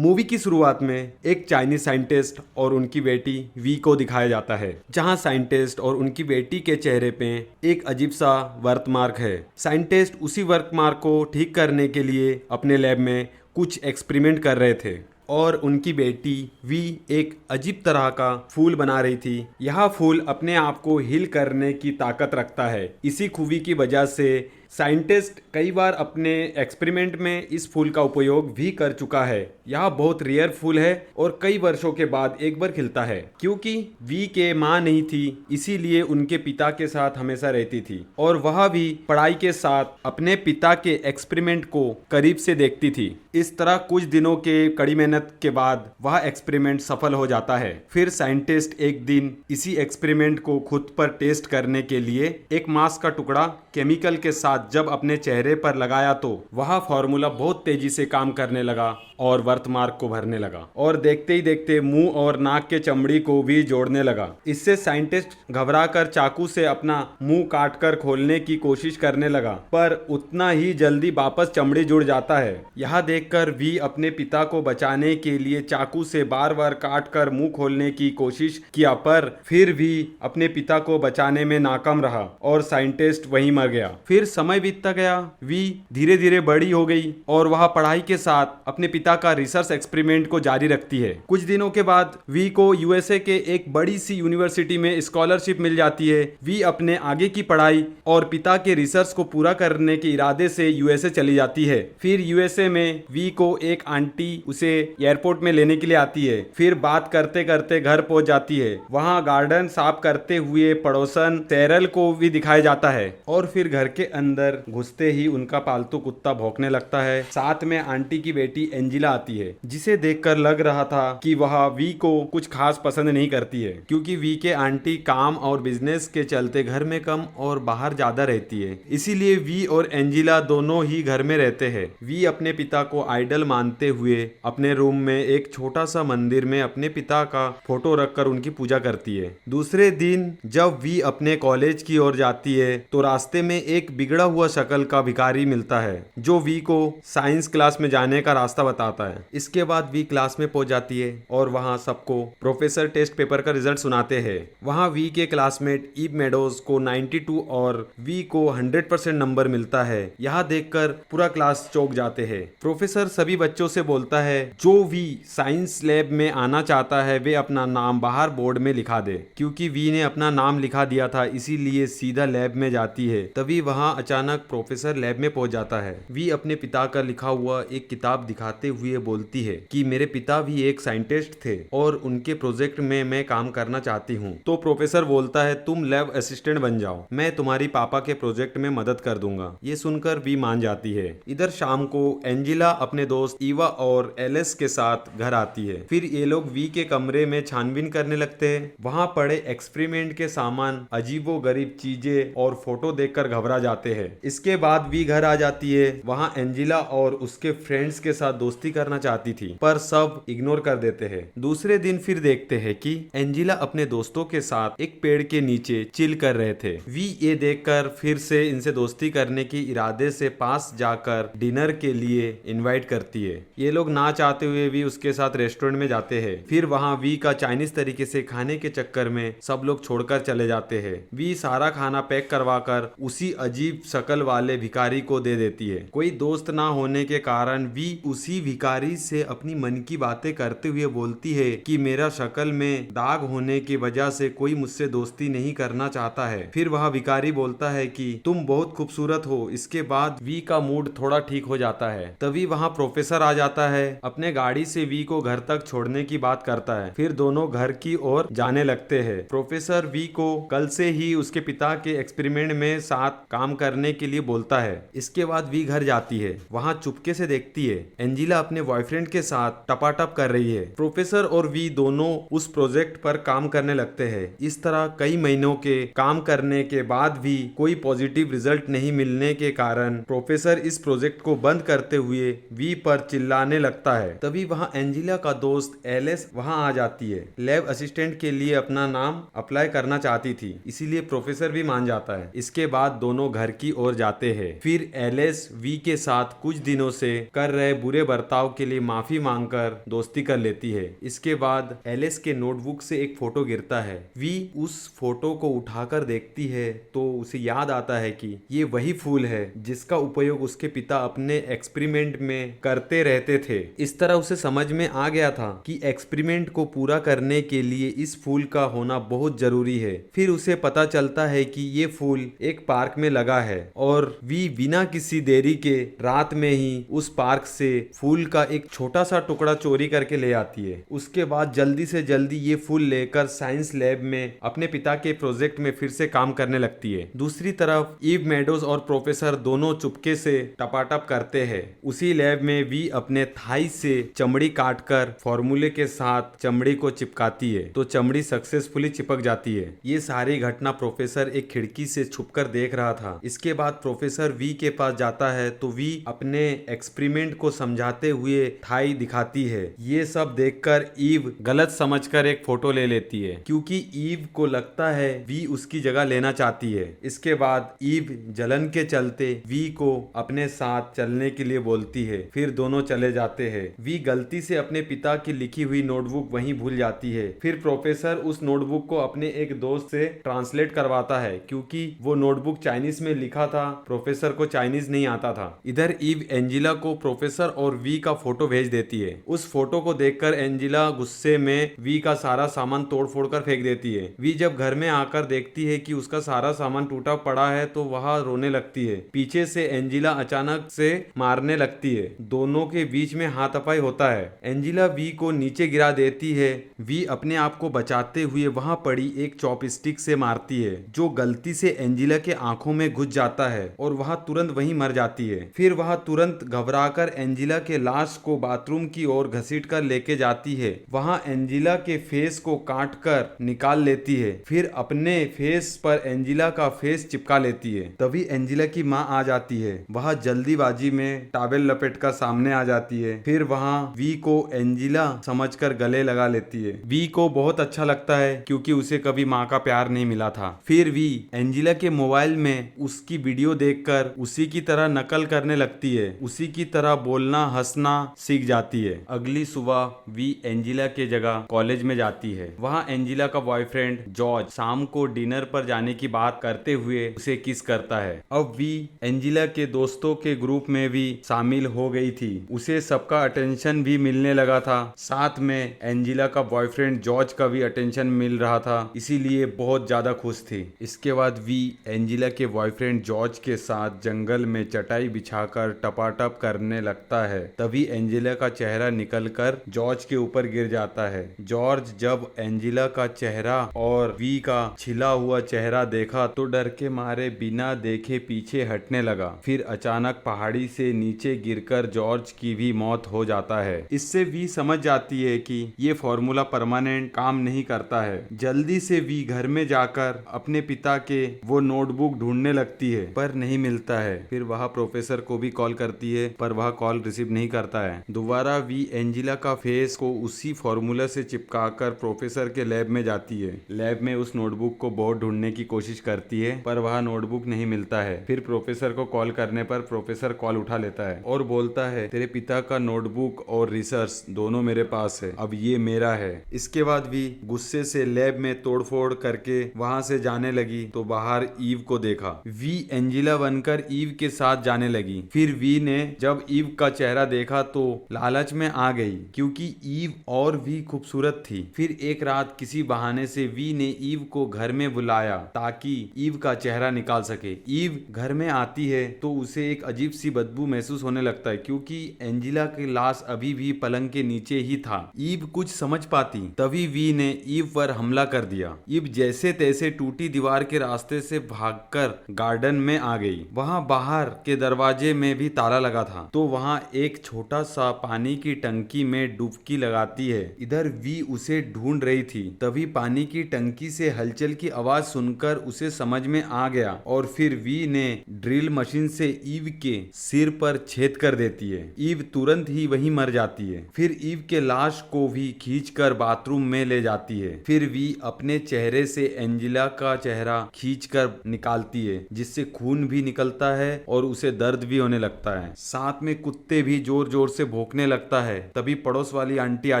Movie की शुरुआत में एक चाइनीज साइंटिस्ट और उनकी बेटी वी को दिखाया जाता है, जहां साइंटिस्ट और उनकी बेटी के चेहरे पे एक अजीब सा बर्थ है। साइंटिस्ट उसी बर्थ को ठीक करने के लिए अपने लैब में कुछ एक्सपेरिमेंट कर रहे थे और उनकी बेटी वी एक अजीब तरह का फूल बना रही थी। यह फूल अपने आप को हील करने की ताकत रखता है। इसी खूबी की वजह से साइंटिस्ट कई बार अपने एक्सपेरिमेंट में इस फूल का उपयोग भी कर चुका है। यह बहुत रेयर फूल है और कई वर्षों के बाद एक बार खिलता है। क्योंकि वी के माँ नहीं थी, इसीलिए उनके पिता के साथ हमेशा रहती थी और वह भी पढ़ाई के साथ अपने पिता के एक्सपेरिमेंट को करीब से देखती थी। इस तरह कुछ दिनों के कड़ी मेहनत के बाद वह एक्सपेरिमेंट सफल हो जाता है। फिर साइंटिस्ट एक दिन इसी एक्सपेरिमेंट को खुद पर टेस्ट करने के लिए एक मांस का टुकड़ा केमिकल के साथ जब अपने चेहरे पर लगाया तो वह फॉर्मूला बहुत तेजी से काम करने लगा और बर्थमार्क को भरने लगा और देखते ही देखते मुंह और नाक के चमड़ी को भी जोड़ने लगा। इससे साइंटिस्ट घबराकर चाकू से अपना मुंह काटकर खोलने की कोशिश करने लगा, पर उतना ही जल्दी वापस चमड़ी जुड़ जाता है। यह देखकर वी अपने पिता को बचाने के लिए चाकू से बार बार काटकर मुंह खोलने की कोशिश किया, पर फिर भी अपने पिता को बचाने में नाकाम रहा और साइंटिस्ट वहीं मर गया। फिर समय बीतता गया, वी धीरे धीरे बड़ी हो गई और वह पढ़ाई के साथ अपने पिता का रिसर्च एक्सपेरिमेंट को जारी रखती है। कुछ दिनों के बाद वी को यूएसए के एक बड़ी सी यूनिवर्सिटी में स्कॉलरशिप मिल जाती है। वी अपने आगे की पढ़ाई और पिता के रिसर्च को पूरा करने के इरादे से यूएसए चली जाती है। फिर यूएसए में वी को एक आंटी उसे एयरपोर्ट में लेने के लिए आती है। फिर बात करते करते घर पहुंच जाती है। वहां गार्डन साफ करते हुए पड़ोसन टेरल को भी दिखाया जाता है और फिर घर के अंदर घुसते ही उनका पालतू कुत्ता भौंकने लगता है। साथ में आंटी की बेटी एंजिला आती है, जिसे देखकर लग रहा था कि वह वी को कुछ खास पसंद नहीं करती है, क्योंकि वी के आंटी काम और बिजनेस के चलते घर में कम और बाहर ज्यादा रहती है। इसीलिए वी और एंजिला दोनों ही घर में रहते हैं। वी अपने पिता को आइडल मानते हुए अपने रूम में एक छोटा सा मंदिर में अपने पिता का फोटो रखकर उनकी पूजा करती है। दूसरे दिन जब वी अपने कॉलेज की ओर जाती है तो रास्ते में एक बिगड़ा हुआ शक्ल का भिखारी मिलता है, जो वी को साइंस क्लास में जाने का रास्ता बताता है। इसके बाद वी क्लास में पहुंच जाती है और वहां सबको प्रोफेसर टेस्ट पेपर का रिजल्ट सुनाते हैं। वहां वी के क्लासमेट ईव मेडोज को 92 और वी को 100% नंबर मिलता है। यह देखकर पूरा क्लास चौंक जाते हैं। प्रोफेसर सभी बच्चों से बोलता है जो वी साइंस लैब में आना चाहता है वे अपना नाम बाहर बोर्ड में लिखा दे। क्योंकि वी ने अपना नाम लिखा दिया था, इसीलिए सीधा लैब में जाती है। तभी वहां अचानक प्रोफेसर लैब में पहुंच जाता है। वी अपने पिता का लिखा हुआ एक किताब दिखाते हुए बोलती है कि मेरे पिता भी एक साइंटिस्ट थे और उनके प्रोजेक्ट में मैं काम करना चाहती हूँ। तो प्रोफेसर बोलता है तुम लैब असिस्टेंट बन जाओ, मैं तुम्हारी पापा के प्रोजेक्ट में मदद कर दूंगा। ये सुनकर वी मान जाती है। इधर शाम को एंजिला अपने दोस्त ईवा और एलिस के साथ घर आती है। फिर ये लोग वी के कमरे में छानबीन करने लगते हैं। वहाँ पड़े एक्सपेरिमेंट के सामान, अजीबो गरीब चीजें और फोटो देखकर घबरा जाते हैं। इसके बाद वी घर आ जाती है। वहाँ एंजिला और उसके फ्रेंड्स के साथ दोस्ती करना चाहती थी, पर सब इग्नोर कर देते हैं। दूसरे दिन फिर देखते हैं कि एंजिला अपने दोस्तों के साथ एक पेड़ के नीचे चिल कर रहे थे। वी ये देखकर फिर से इनसे दोस्ती करने की इरादे से पास जाकर डिनर के लिए इनवाइट करती है। ये लोग ना चाहते हुए भी उसके साथ रेस्टोरेंट में जाते हैं। फिर वहाँ वी का चाइनीज तरीके से खाने के चक्कर में सब लोग छोड़कर चले जाते हैं। वी सारा खाना पैक करवाकर उसी अजीब शक्ल वाले भिखारी को दे देती है। कोई दोस्त ना होने के कारण वी उसी भिखारी से अपनी मन की बातें करते हुए बोलती है कि मेरा शक्ल में दाग होने की वजह से कोई मुझसे दोस्ती नहीं करना चाहता है। फिर वह भिखारी बोलता है कि तुम बहुत खूबसूरत हो। इसके बाद वी का मूड थोड़ा ठीक हो जाता है। तभी वहाँ प्रोफेसर आ जाता है। अपने गाड़ी से वी को घर तक छोड़ने की बात करता है। फिर दोनों घर की ओर जाने लगते हैं। प्रोफेसर वी को कल से ही उसके पिता के एक्सपेरिमेंट में साथ काम करने के लिए बोलता है। इसके बाद वी घर जाती है। वहाँ चुपके से देखती है एंजिला अपने बॉयफ्रेंड के साथ टपाटप कर रही है। प्रोफेसर और वी दोनों उस प्रोजेक्ट पर काम करने लगते हैं। इस तरह कई महीनों के काम करने के बाद भी कोई पॉजिटिव रिजल्ट नहीं मिलने के कारण प्रोफेसर इस प्रोजेक्ट को बंद करते हुए वी पर चिल्लाने लगता है। तभी वहाँ एंजिला का दोस्त एलिस वहाँ आ जाती है। लैब असिस्टेंट के लिए अपना नाम अप्लाई करना चाहती थी, इसीलिए प्रोफेसर भी मान जाता है। इसके बाद दोनों घर की की ओर जाते हैं। फिर एलिस वी के साथ कुछ दिनों से कर रहे बुरे बर्ताव के लिए माफी मांगकर दोस्ती कर लेती है। इसके बाद एलिस के नोटबुक से एक फोटो गिरता है। वी उस फोटो को उठाकर देखती है तो उसे याद आता है कि ये वही फूल है जिसका उपयोग उसके पिता अपने एक्सपेरिमेंट में करते रहते थे। इस तरह उसे समझ में आ गया था कि एक्सपेरिमेंट को पूरा करने के लिए इस फूल का होना बहुत जरूरी है। फिर उसे पता चलता है कि ये फूल एक पार्क में लगा है और वी बिना किसी देरी के रात में ही उस पार्क से फूल का एक छोटा सा टुकड़ा चोरी करके ले आती है। उसके बाद जल्दी से जल्दी ये फूल लेकर साइंस लैब में अपने पिता के प्रोजेक्ट में फिर से काम करने लगती है। दूसरी तरफ ईव मेडोज और प्रोफेसर दोनों चुपके से टपाटप करते हैं। उसी लैब में वी अपने थाई से चमड़ी काटकर फॉर्मूले के साथ चमड़ी को चिपकाती है तो चमड़ी सक्सेसफुली चिपक जाती है। ये सारी घटना प्रोफेसर एक खिड़की से छुपकर देख रहा था। इसके बाद प्रोफेसर वी के पास जाता है तो वी अपने एक्सपेरिमेंट को समझाते हुए थाई दिखाती है। ये सब देखकर ईव गलत समझकर एक फोटो ले लेती है क्योंकि ईव को लगता है वी उसकी जगह लेना चाहती है। इसके बाद ईव जलन के चलते वी को अपने साथ चलने के लिए बोलती है। फिर दोनों चले जाते हैं। वी गलती से अपने पिता की लिखी हुई नोटबुक वहीं भूल जाती है। फिर प्रोफेसर उस नोटबुक को अपने एक दोस्त से ट्रांसलेट करवाता है क्योंकि वो नोटबुक चाइनीज में लिखा था, प्रोफेसर को चाइनीज नहीं आता था। इधर ईव एंजिला को प्रोफेसर और वी का फोटो भेज देती है। उस फोटो को देखकर एंजिला गुस्से में वी का सारा सामान तोड़ फोड़ कर फेंक देती है। वी जब घर में आकर देखती है कि उसका सारा सामान टूटा पड़ा है तो वह रोने लगती है। पीछे से एंजिला अचानक से मारने लगती है। दोनों के बीच में हाथापाई होता है। एंजिला वी को नीचे गिरा देती है। वी अपने आप को बचाते हुए वहां पड़ी एक चॉपस्टिक से मारती है जो गलती से एंजिला के आंखों में घुस जाता है और वह तुरंत वहीं मर जाती है। फिर वह तुरंत घबराकर एंजिला के लाश को बाथरूम की ओर घसीट कर लेके जाती है। वहां एंजिला के फेस को काट कर निकाल लेती है। फिर अपने फेस पर एंजिला का फेस चिपका लेती है। तभी एंजिला की माँ आ जाती है। वह जल्दीबाजी में टॉवेल लपेट कर सामने आ जाती है। फिर वहां वी को एंजिला समझकर गले लगा लेती है। वी को बहुत अच्छा लगता है क्योंकि उसे कभी माँ का प्यार नहीं मिला था। फिर वी एंजिला के मोबाइल में उसकी वीडियो देखकर उसी की तरह नकल करने लगती है। उसी की तरह बोलना हंसना सीख जाती है। अगली सुबह वी एंजिला के जगह कॉलेज में जाती है। वहाँ एंजिला का बॉयफ्रेंड जॉर्ज शाम को डिनर पर जाने की बात करते हुए उसे किस करता है। अब वी एंजिला के दोस्तों के ग्रुप में भी शामिल हो गई थी। उसे सबका अटेंशन भी मिलने लगा था। साथ में एंजिला का बॉयफ्रेंड जॉर्ज का भी अटेंशन मिल रहा था, इसीलिए बहुत ज्यादा खुश थी। इसके बाद वी एंजिला के बॉयफ्रेंड जॉर्ज के साथ जंगल में चटाई बिछाकर टपाटप करने लगता है। तभी एंजिला का चेहरा निकलकर जॉर्ज के ऊपर गिर जाता है। जॉर्ज जब एंजिला का चेहरा और वी का छिला हुआ चेहरा देखा तो डर के मारे बिना देखे पीछे हटने लगा। फिर अचानक पहाड़ी से नीचे गिरकर जॉर्ज की भी मौत हो जाता है। इससे वी समझ जाती है कि ये फॉर्मूला परमानेंट काम नहीं करता है। जल्दी से वी घर में जाकर अपने पिता के वो नोटबुक ढूंढने लगती है पर नहीं मिलता है। फिर वह प्रोफेसर को भी कॉल करती है पर वह कॉल रिसीव नहीं करता है। दोबारा वी एंजिला का फेस को उसी फॉर्मूला से चिपकाकर प्रोफेसर के लैब में जाती है। लैब में उस नोटबुक को बहुत ढूंढने की कोशिश करती है पर वह नोटबुक नहीं मिलता है। फिर प्रोफेसर को कॉल करने पर प्रोफेसर कॉल उठा लेता है और बोलता है तेरे पिता का नोटबुक और रिसर्च दोनों मेरे पास है, अब ये मेरा है। इसके बाद भी गुस्से से लैब में तोड़फोड़ करके वहां से जाने लगी तो बाहर ईव को देखा। वी एंजिला बनकर ईव के साथ जाने लगी। फिर वी ने जब ईव का चेहरा देखा तो लालच में आ गई क्योंकि ईव और भी खूबसूरत थी। फिर एक रात किसी बहाने से वी ने ईव को घर में बुलाया ताकि ईव का चेहरा निकाल सके। ईव घर में आती है तो उसे एक अजीब सी बदबू महसूस होने लगता है क्योंकि एंजिला की लाश अभी भी पलंग के नीचे ही था। ईव कुछ समझ पाती तभी वी ने ईव पर हमला कर दिया। ईव जैसे तैसे टूटी दीवार के रास्ते से भागकर गार्डन में आ गई। वहां बाहर के दरवाजे में भी ताला लगा था तो वहां एक छोटा सा पानी की टंकी में डुबकी लगाती है। इधर वी उसे ढूंढ रही थी तभी पानी की टंकी से हलचल की आवाज सुनकर उसे समझ में आ गया और फिर वी ने ड्रिल मशीन से ईव के सिर पर छेद कर देती है। ईव तुरंत ही वहीं मर जाती है। फिर ईव के लाश को भी खींचकर बाथरूम में ले जाती है। फिर वी अपने चेहरे से एंजिला का चेहरा खींचकर निकालती है जिससे उससे खून भी निकलता है और उसे दर्द भी होने लगता है। साथ में कुत्ते भी जोर जोर से भौंकने लगता है। तभी पड़ोस वाली आंटी आ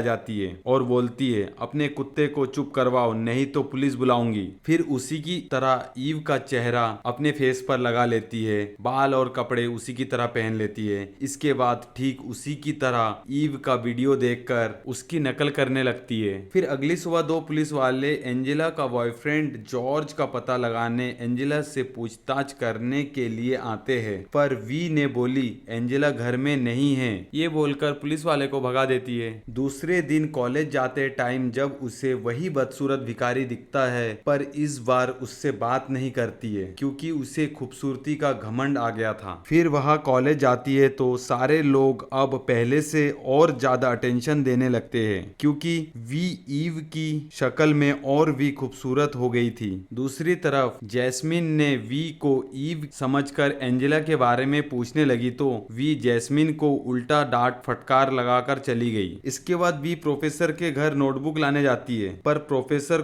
जाती है और बोलती है, अपने कुत्ते को चुप करवाओ नहीं तो पुलिस बुलाऊंगी। फिर उसी की तरह ईव का चेहरा अपने फेस पर लगा लेती है, बाल और कपड़े उसी की तरह पहन लेती है। इसके बाद ठीक उसी की तरह ईव का वीडियो देखकर उसकी नकल करने लगती है। फिर अगली सुबह दो पुलिस वाले एंजेला का बॉयफ्रेंड जॉर्ज का पता लगाने एंजेला से पूछताछ करने के लिए आते हैं, पर वी ने बोली एंजेला घर में नहीं है। ये बोलकर पुलिस वाले को भगा देती है। दूसरे दिन कॉलेज जाते टाइम जब उसे वही बदसूरत भिखारी दिखता है, पर इस बार उससे बात नहीं करती है क्योंकि उसे खूबसूरती का घमंड आ गया था। फिर वह कॉलेज जाती है तो सारे लोग अब पहले से और ज्यादा अटेंशन देने लगते हैं क्योंकि वी ईव की शक्ल में और भी खूबसूरत हो गई थी। दूसरी तरफ जैस्मिन ने वी को ईव समझकर एंजेला के बारे में पूछने लगी तो वी जैस्मिन को उल्टा डांट फटकार लगाकर चली गई। इसके बाद वी प्रोफेसर के घर नोटबुक लाने जाती है, पर प्रोफेसर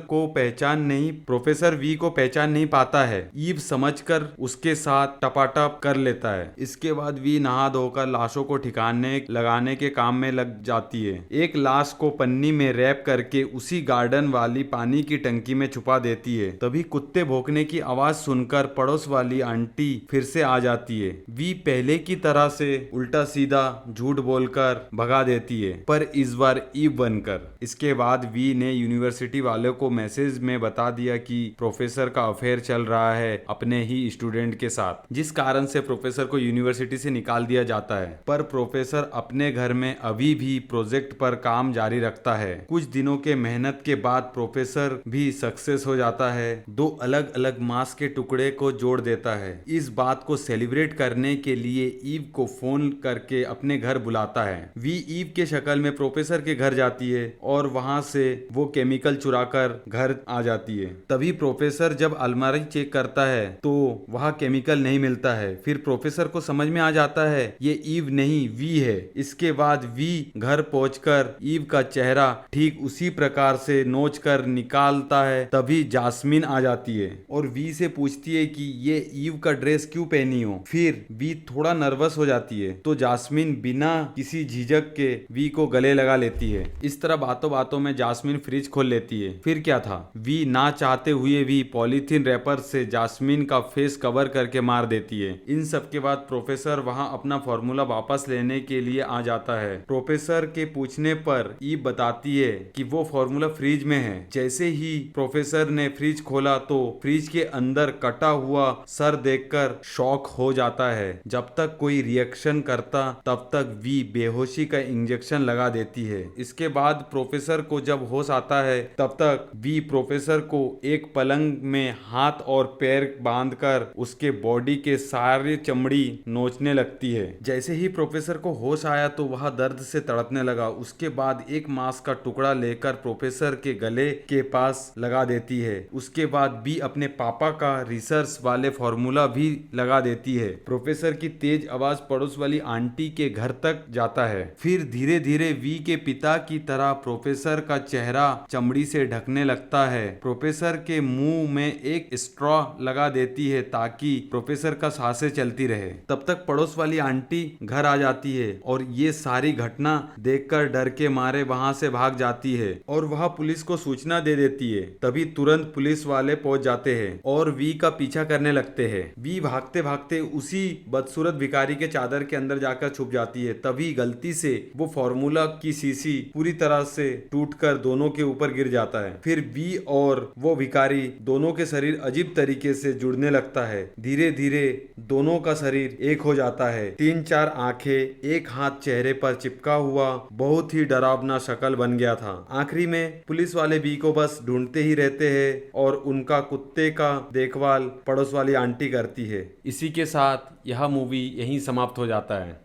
वी को पहचान नहीं पाता है। ईव समझकर उसके साथ टपाटप कर लेता है। इसके बाद वी नहा धोकर लाशों को ठिकाने लगाने के काम में लग जाती है। एक लाश को पन्नी में रैप करके उसी गार्डन वाली पानी की टंकी में छुपा देती है। तभी कुत्ते भौंकने की आवाज सुनकर पड़ोस वाली आंटी फिर से आ जाती है। वी पहले की तरह से उल्टा सीधा झूठ बोलकर भगा देती है, पर इस बार ईव बनकर। इसके बाद वी ने यूनिवर्सिटी वालों को मैसेज में बता दिया कि प्रोफेसर का अफेयर चल रहा है अपने ही स्टूडेंट के साथ, जिस कारण से प्रोफेसर को यूनिवर्सिटी से निकाल दिया जाता है। पर प्रोफेसर अपने घर में अभी भी प्रोजेक्ट पर काम जारी रखता है। कुछ दिनों के मेहनत के बाद प्रोफेसर भी सक्सेस हो जाता है। दो अलग अलग मांस के टुकड़े को जोड़ देता है। इस बात को सेलिब्रेट करने के लिए ईव को फोन करके अपने घर बुलाता है। वी ईव के शक्ल में प्रोफेसर के घर जाती है और वहां से वो केमिकल चुराकर घर आ जाती है। तभी प्रोफेसर जब अलमारी चेक करता है तो वहां केमिकल नहीं मिलता है। फिर प्रोफेसर को समझ में आ जाता है ये ईव नहीं वी है। इसके बाद वी घर पहुंचकर ईव का चेहरा ठीक उसी प्रकार से नोच कर निकालता है। तभी जास्मिन आ जाती है और वी से पूछती है कि ये ईव का ड्रेस क्यों पहनी हो। फिर वी थोड़ा नर्वस हो जाती है तो जास्मिन बिना किसी झिझक के वी को गले लगा लेती है। इस तरह बातों बातों में जास्मिन फ्रिज खोल लेती है। फिर क्या था, वी ना चाहते हुए भी पॉलीथीन रैपर से जास्मिन का फेस कवर करके मार देती है। इन सब के बाद प्रोफेसर वहां अपना फॉर्मूला वापस लेने के लिए आ जाता है। प्रोफेसर के पूछने पर ईव बताती है कि वो फॉर्मूला फ्रिज में है। जैसे ही प्रोफेसर ने फ्रिज खोला तो फ्रिज के अंदर कटा हुआ सर देखकर शॉक हो जाता है। जब तक कोई रिएक्शन करता तब तक वी बेहोशी का इंजेक्शन लगा देती है। इसके बाद प्रोफेसर को जब होश आता है तब तक वी प्रोफेसर को एक पलंग में हाथ और पैर बांधकर उसके बॉडी के सारे चमड़ी नोचने लगती है। जैसे ही प्रोफेसर को होश आया तो वह दर्द से तड़पने लगा। उसके बाद एक मांस का टुकड़ा लेकर प्रोफेसर के गले के पास लगा देती है। उसके बाद वी अपने पापा का रिसर्च वाले फॉर्मूला भी लगा देती है। प्रोफेसर की तेज आवाज पड़ोस वाली आंटी के घर तक जाता है। फिर धीरे धीरे वी के पिता की तरह प्रोफेसर का चेहरा चमड़ी से ढकने लगता है। प्रोफेसर के मुंह में एक स्ट्रॉ लगा देती है ताकि प्रोफेसर का सांसें चलती रहे। तब तक पड़ोस वाली आंटी घर आ जाती है और ये सारी घटना देखकर डर के मारे वहां से भाग जाती है और वह पुलिस को सूचना दे देती है। तभी तुरंत पुलिस वाले पहुंच जाते हैं और वी का पीछा करने लगते हैं। वी भागते भागते उसी बदसूरत भिखारी के चादर के अंदर जाकर छुप जाती है। तभी गलती से वो फॉर्मूला की शीशी पूरी तरह से टूटकर दोनों के ऊपर गिर जाता है। फिर वी और वो भिखारी दोनों के शरीर अजीब तरीके से जुड़ने लगता है। धीरे धीरे दोनों का शरीर एक हो जाता है। 3-4 आंखें, एक हाथ चेहरे पर चिपका हुआ बहुत ही डरावना शक्ल बन गया था। आखिरी में पुलिस वाले वी को बस ढूंढते ही रहते हैं और उनका कुत्ते का देखभाल पड़ोस वाली आंटी करती है। इसी के साथ यह मूवी यहीं समाप्त हो जाता है।